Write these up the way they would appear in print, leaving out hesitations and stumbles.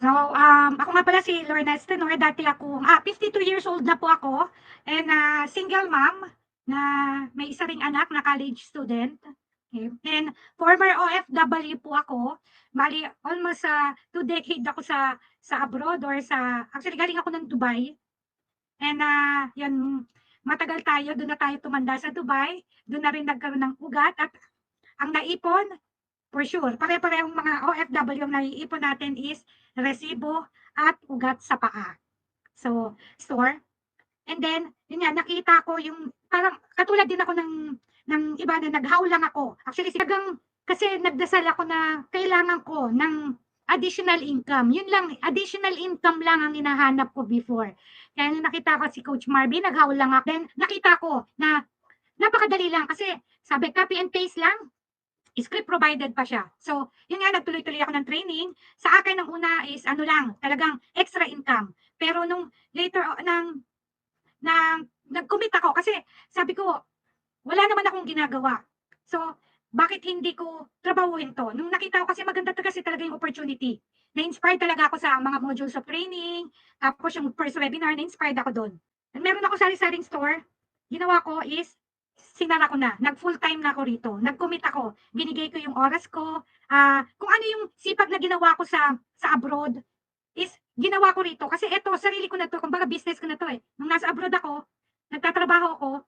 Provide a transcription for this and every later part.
Ako nga pala si Lorna Estenor, dati akong 52 years old na po ako and single mom na may isa ring anak na college student. Okay. And former OFW po ako. Bali, almost 2 decades ako sa abroad or actually galing ako ng Dubai. And yun, matagal tayo, doon na tayo tumanda sa Dubai. Doon na rin nagkaroon ng ugat at ang naipon, for sure, pare-parehong mga OFW ang naiipon natin is resibo at ugat sa paa. So, store. And then, yun nga, nakita ko yung, parang, katulad din ako ng iba na naghaw lang ako. Actually, kasi nagdasal ako na kailangan ko ng additional income. Yun lang, additional income lang ang hinahanap ko before. Kaya nung nakita ko si Coach Marvin, naghaw lang ako. Then, nakita ko na napakadali lang kasi sabi, copy and paste lang, script provided pa siya. So, yun nga, nagtuloy-tuloy ako ng training. Sa akin, ang una is, ano lang, talagang extra income. Pero nung later, nag-commit ako kasi sabi ko, wala naman akong ginagawa. So, bakit hindi ko trabahuin to? Nung nakita ko kasi maganda kasi talaga yung opportunity. Na-inspire talaga ako sa mga modules of training. Tapos yung first webinar, na-inspired ako doon. And meron ako sari-saring store. Ginawa ko is, sinara ko na. Nag-full time na ako rito. Nag-commit ako. Binigay ko yung oras ko. Kung ano yung sipag na ginawa ko sa abroad, is ginawa ko rito. Kasi eto, sarili ko na to. Kumbaga business ko na to eh. Nung nasa abroad ako, nagtatrabaho ako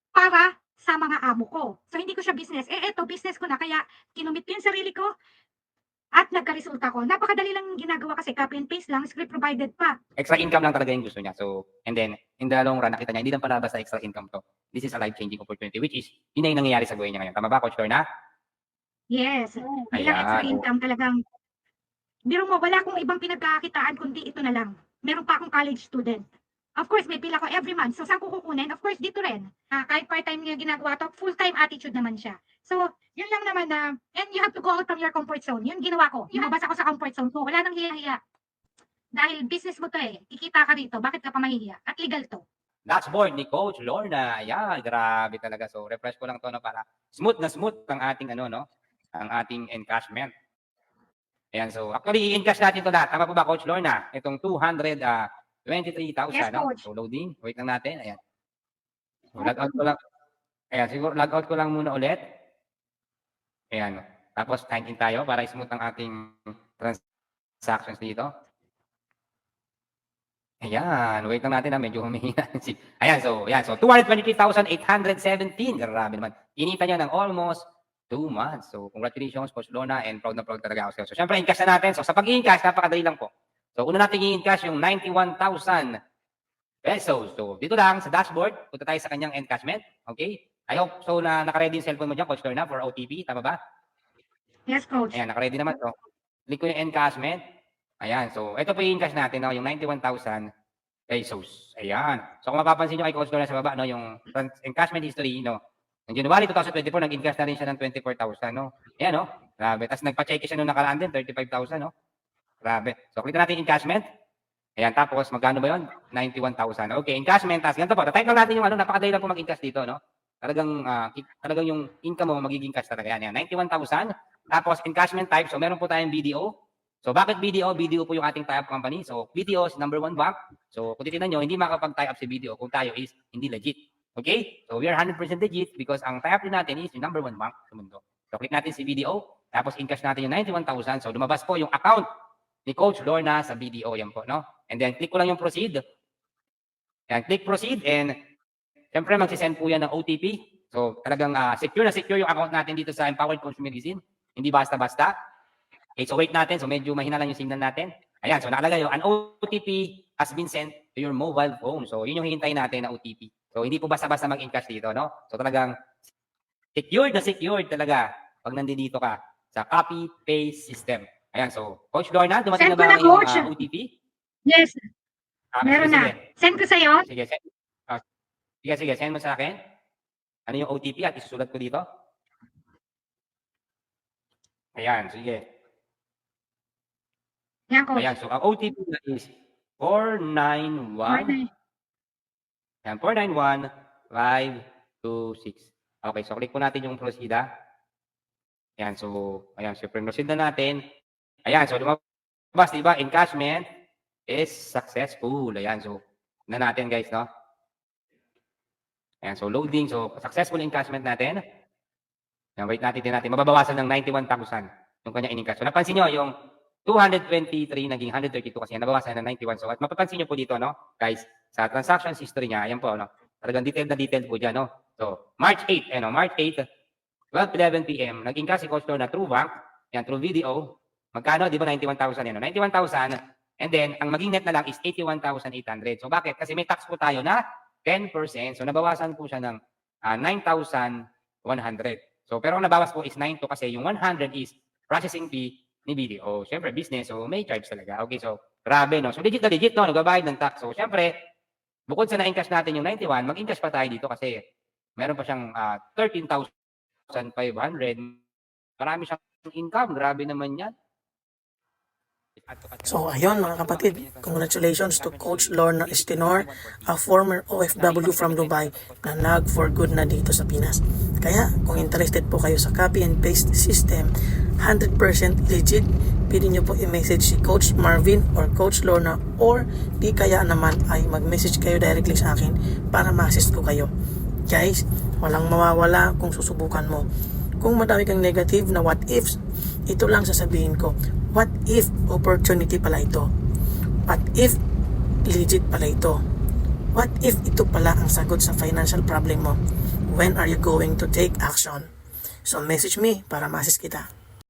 para sa mga amo ko. So, hindi ko siya business. Eto, business ko na. Kaya, kinumit ko yung sarili ko at nagka-resulta ko. Napakadali lang yung ginagawa kasi copy and paste lang, script provided pa. Extra income lang talaga yung gusto niya. So, and then, in the long run, nakita niya, hindi lang pala basta extra income to. This is a life-changing opportunity, which is, yun na yung nangyayari sa buhay niya ngayon. Tama ba, Coach Lorna? Yes. Bilang extra income talagang, biro mo, wala akong ibang pinagkakitaan kundi ito na lang. Meron pa akong college student. Of course, may pila ko every month. So, saan ko kukunin? Of course, dito rin. Kahit part-time niya ginagawa to, full-time attitude naman siya. So, yun lang naman na, and you have to go out from your comfort zone. Yun ginawa ko. Lumabas ako sa comfort zone ko. Wala nang hiya-hiya. Dahil business mo to eh. Kikita ka rito. Bakit ka pa mahihiya? At legal to. Dashboard ni Coach Lorna. Ayan, grabe talaga. So, refresh ko lang to no, para smooth na smooth ang ating ang ating encashment. Ayan, so actually i-encash natin to lahat. Tama po ba, Coach Lorna? Itong 223,000, Yes, no? coach. So, loading. Wait lang natin. Ayan. So, log out ko lang. Ayan, siguro log out ko lang muna ulit. Ayan. Tapos, sign in tayo para smooth ang ating transactions dito. Ayan, wait lang natin medyo humihina. Ayan, so 223,817. Grabe naman. Inita niya ng almost 2 months. So, congratulations, Coach Lorna, and proud na proud talaga ako sa iyo. So, syempre, in-cash na natin. So, sa pag-i-encash, napakadali lang po. So, una natin i-encash yung 91,000 pesos. So, dito lang sa dashboard, punta tayo sa kanyang encashment. Okay? I hope so na naka-ready yung cellphone mo dyan, Coach Lorna, for OTP. Tama ba? Yes, coach. Ayan, naka-ready naman to. Click ko yung encashment. Ayan, so ito po yung encash natin, no? Yung 91,000 pesos. Ayan. So kung mapapansin nyo kay Coach Lorna sa baba, no? Yung encashment history, no? Ng January 2024, nag-encash na rin siya ng 24,000, no? Ayan, no? Grabe. Tapos nagpa-check siya nung nakaraan din, 35,000, no? Grabe. So click natin encashment. Ayan, tapos magkano ba yun? 91,000. Okay, encashment. Tapos ganito po. Type lang natin yung napakadali lang po mag-encash dito, no? Talagang yung income mo magiging cash talaga yan. 91,000. Tapos encashment type. So meron po tayong BDO. So bakit BDO? BDO po yung ating tie-up company. So BDO is number 1 bank. So kung titignan nyo, hindi makapag-tie up si BDO kung tayo is hindi legit. Okay? So we are 100% legit because ang tie-up din natin is yung number 1 bank sa mundo. So click natin si BDO. Tapos encash natin yung 91,000. So lumabas po yung account ni Coach Lorna sa BDO. Yan po, no? And then click ko lang yung proceed. Yan, click proceed and siyempre magsisend po yan ng OTP. So talagang secure na secure yung account natin dito sa Empowered Consumerism. Hindi basta-basta. Okay, so wait natin. So medyo mahina lang yung signal natin. Ayan, so nakalagay an OTP has been sent to your mobile phone. So yun yung hihintayin natin na OTP. So hindi po basta-basta mag-encash dito, no? So talagang secured talaga pag nandito ka sa copy-paste system. Ayan, so Coach Lorna, dumating Send na ko ba na, yung coach. OTP? Yes. Meron Sige, na. sige. Send ko sa'yo. Sige, sige, send mo sa akin. Ano yung OTP at isusulat ko dito? Ayan, sige. Yan, coach. Ayan, so ang OTP na is 491. Ayan, 491-526. Okay, so click po natin yung proceed. Ayan, so, ayan, so proceed na natin. Ayan, so lumabas Bas, diba? Encashment is successful. Ayan, so, na natin guys, no? Ayan, so loading. So, successful encashment natin. Ayan, wait natin, mababawasan ng 91,000 yung kanya in-encash. So, napansin nyo, yung 223 naging 132 kasi nabawasan ng 91. So, at mapapansin nyo po dito, no? Guys, sa transactions history niya, ayan po, no? Talagang detailed na detailed po dyan, no? So, March 8, March 8, 12:11 p.m., nag-encash si Coach Lord na through bank, yan, through video. Magkano? Di ba 91,000 yan, no? 91,000. And then, ang maging net na lang is 81,800. So, bakit? Kasi may tax po tayo na 10%. So, nabawasan po siya ng 9,100. So, pero ang nabawas po is 9 to kasi yung 100 is processing fee ni BDO. Siyempre, business, so may charge talaga. Okay, so, grabe, no? So, legit na legit, no? Nagbabayad ng tax. So, siyempre, bukod sa na-encash natin yung 91, mag-encash pa tayo dito kasi meron pa siyang 13,500. Marami siyang income. Grabe naman yan. So ayun mga kapatid, congratulations to Coach Lorna Estinor, a former OFW from Dubai na nag-for good na dito sa Pinas. Kaya kung interested po kayo sa copy and paste system, 100% legit, pwede nyo po i-message si Coach Marvin or Coach Lorna or di kaya naman ay mag-message kayo directly sa akin para ma-assist ko kayo. Guys, walang mawawala kung susubukan mo. Kung madami kang negative na what ifs, ito lang sasabihin ko. What if opportunity pala ito? What if legit pala ito? What if ito pala ang sagot sa financial problem mo? When are you going to take action? So message me para ma-assist kita.